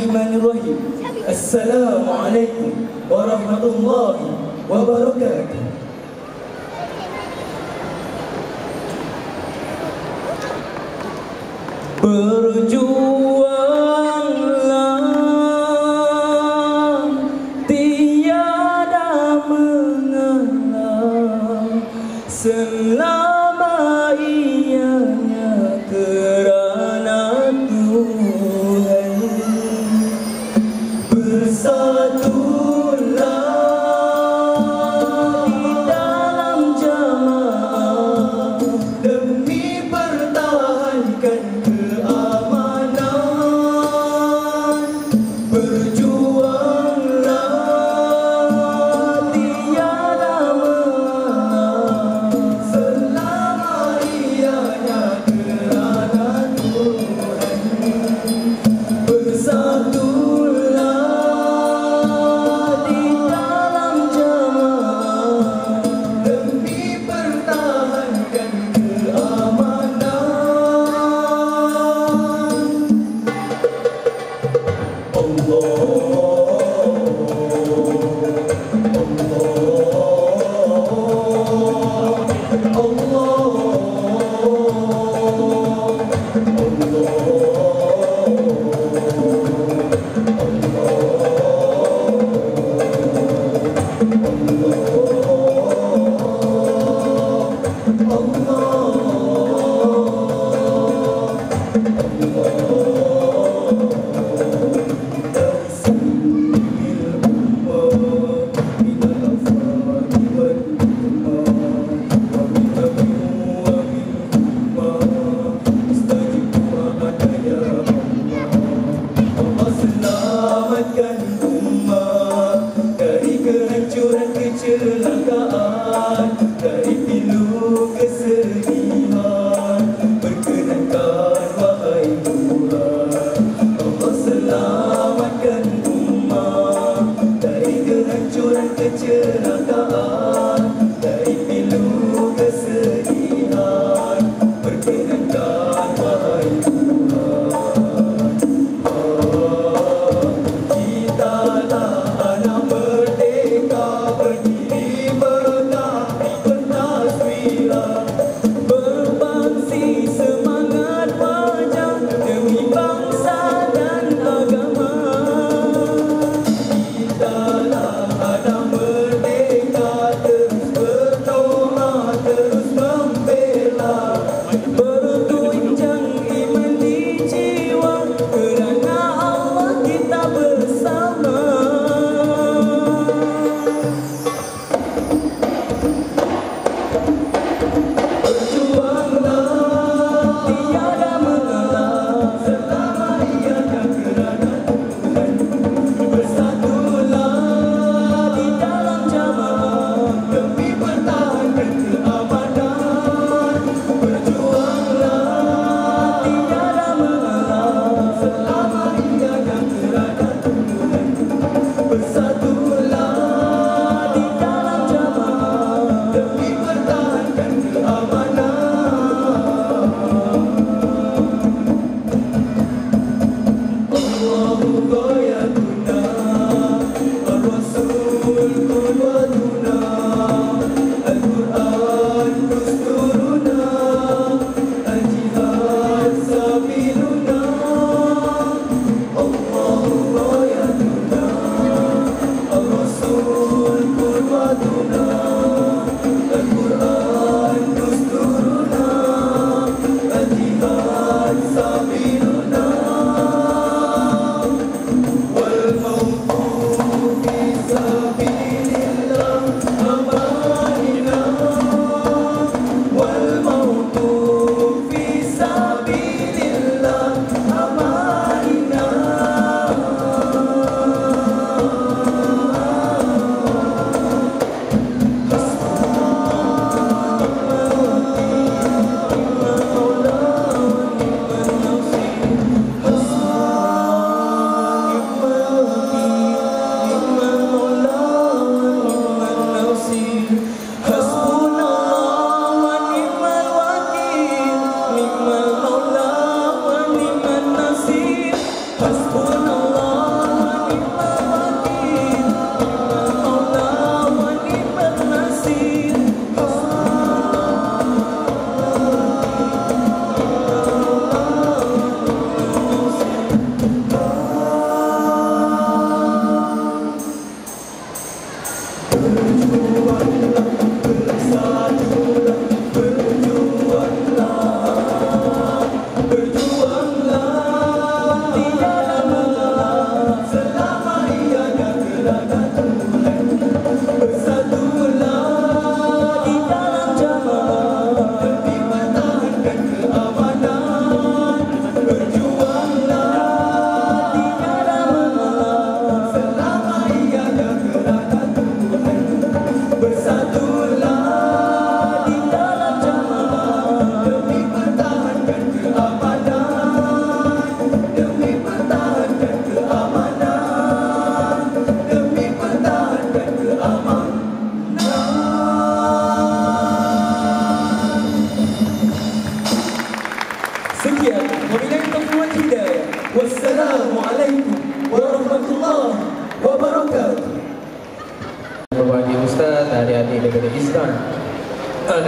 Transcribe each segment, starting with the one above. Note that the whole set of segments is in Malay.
Bismillahirrahmanirrahim. Assalamualaikum warahmatullahi wabarakatuh. Berjuanglah, tiada mengalah, selama ianya kerana Tuhan. Bersatulah di dalam jamaah demi pertahankan keamanan. Berjuanglah, tiada mengalah, selama ianya kerana Tuhan. Bersatulah di dalam jamaah demi pertahankan keamanan. Selamatkan umat dari kehancuran kecelakaan, dari pilu kesedihan. Berkenankan wahai Tuhan, Allah selamatkan umat dari kehancuran kecelakaan, dari pilu kesedihan. Berkenankan wahai Tuhan.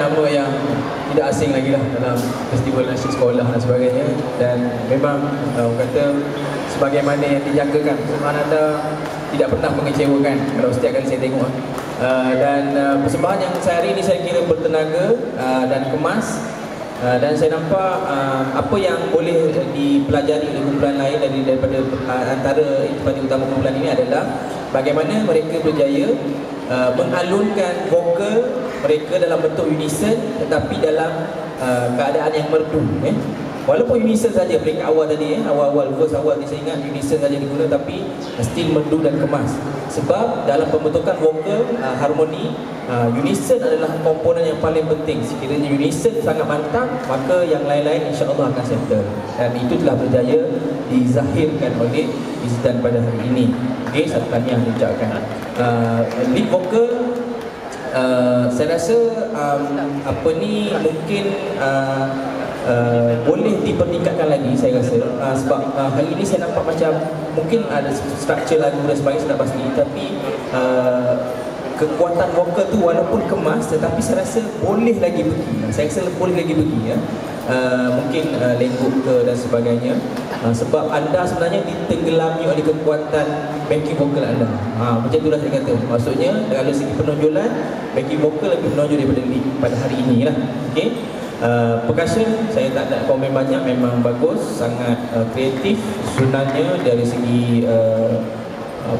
nama yang tidak asing lagi lah dalam festival nasyid sekolah dan sebagainya. Dan memang orang kata sebagaimana yang dijangkakan, Subhanallah tidak pernah mengecewakan kalau setiap kali saya tengok. Dan persembahan yang hari ini saya kira bertenaga dan kemas. Dan saya nampak apa yang boleh dipelajari oleh kumpulan lain daripada antara intisari utama kumpulan ini adalah bagaimana mereka berjaya mengalunkan vokal mereka dalam bentuk unison tetapi dalam keadaan yang merdu. Walaupun unison saja peringkat awal tadi, awal-awal verse awal ni saya ingat unison saja diguna, tapi still merdu dan kemas. Sebab dalam pembentukan vokal harmoni, unison adalah komponen yang paling penting. Sekiranya unison sangat mantap, maka yang lain-lain insya-Allah akan settle. Dan itu telah berjaya dizahirkan oleh Izdan pada hari ini. Okey, satu tahniah diucapkan. Lead vokal, saya rasa apa ni mungkin boleh dipertingkatkan lagi, saya rasa. Sebab hari ini saya nampak macam mungkin ada struktur lagu dan sebagainya, saya tak pasti, tapi kekuatan vokal tu walaupun kemas tetapi saya rasa boleh lagi pergi. Saya rasa boleh lagi pergi, ya. Mungkin lengguk ke dan sebagainya. Sebab anda sebenarnya ditenggelami oleh kekuatan backing vokal anda. Macam itulah saya kata. Maksudnya dari segi penonjolan, backing vokal lebih menonjol daripada lead pada hari ini lah. Okey. Percussion saya tak ada komen banyak, memang bagus, sangat kreatif sunannya dari segi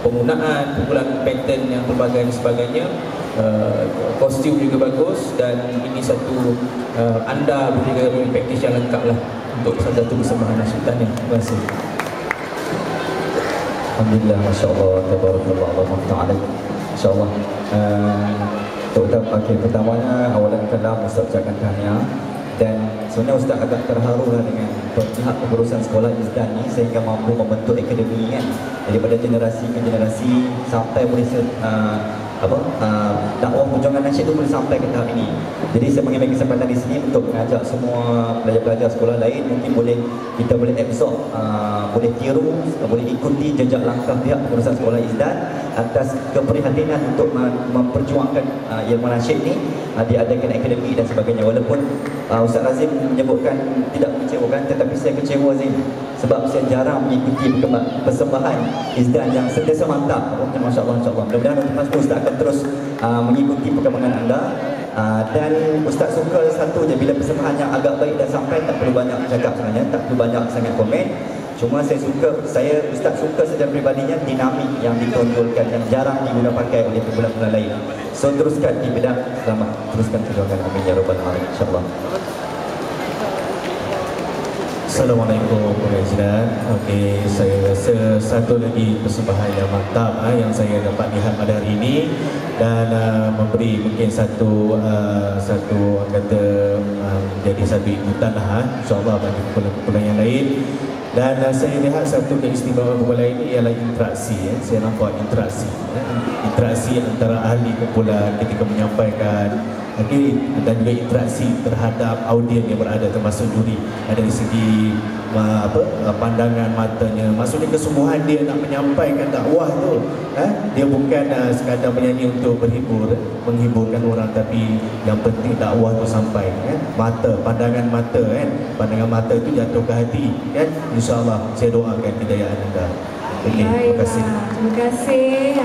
penggunaan, pukulan pattern yang pelbagai dan sebagainya. Kostum juga bagus, dan ini satu anda berikan package yang lengkap lah untuk satu persembahan sultannya. Terima kasih. Alhamdulillah, Masya Allah, Tabarakallah, Allah Ta'ala. Insya Allah. Pertamanya awalan kalam Ustaz ucapkan tahniah. Dan sebenarnya Ustaz agak terharu lah dengan pihak pengurusan sekolah Izdan ni sehingga mampu membentuk akademi kan, daripada generasi ke generasi sampai boleh dakwah perjuangan nasyid itu boleh sampai ke tahap ini. Jadi saya mengambil kesempatan di sini untuk mengajak semua pelajar-pelajar sekolah lain, mungkin kita boleh absorb, boleh tiru, boleh ikuti jejak langkah pihak pengurusan sekolah Izdan atas keprihatinan untuk memperjuangkan ilmu nasyid ni, diadakan akademi dan sebagainya. Walaupun Ustaz Razim menyebutkan tidak mengecewakan, tetapi saya kecewa Azim sebab saya jarang mengikuti persembahan Izdan yang sentiasa mantap. Masya Allah, Masya Allah. Mudah-mudahan Ustaz akan terus mengikuti perkembangan anda. Dan Ustaz suka satu je, bila persembahan yang agak baik dan sampai, tak perlu banyak cakap sebenarnya, tak perlu banyak sangat komen. Cuma Ustaz suka secara pribadinya dinamik yang ditonjolkan, yang jarang digunakan pakai oleh kumpulan-kumpulan lain. So teruskan di bidang selamat, teruskan perjuangan, amin ya rabbal alamin, insyaallah. Assalamualaikum warahmatullahi wabarakatuh. Okey, saya rasa satu lagi persembahan yang mantap yang saya dapat lihat pada hari ini, dan memberi mungkin satu kata jadi satu ikutan lah insya-Allah bagi kumpulan yang lain. Dan saya lihat satu keistimewaan kumpulan ini ialah interaksi. Saya nampak interaksi antara ahli kumpulan ketika menyampaikan, dan juga interaksi terhadap audien yang berada, termasuk juri. Dari segi pandangan matanya, maksudnya kesungguhan dia nak menyampaikan dakwah tu. Dia bukan sekadar menyanyi untuk menghiburkan orang, tapi yang penting dakwah tu sampai. Pandangan mata itu jatuh ke hati. InsyaAllah saya doakan kejayaan anda. Terima kasih. Terima kasih.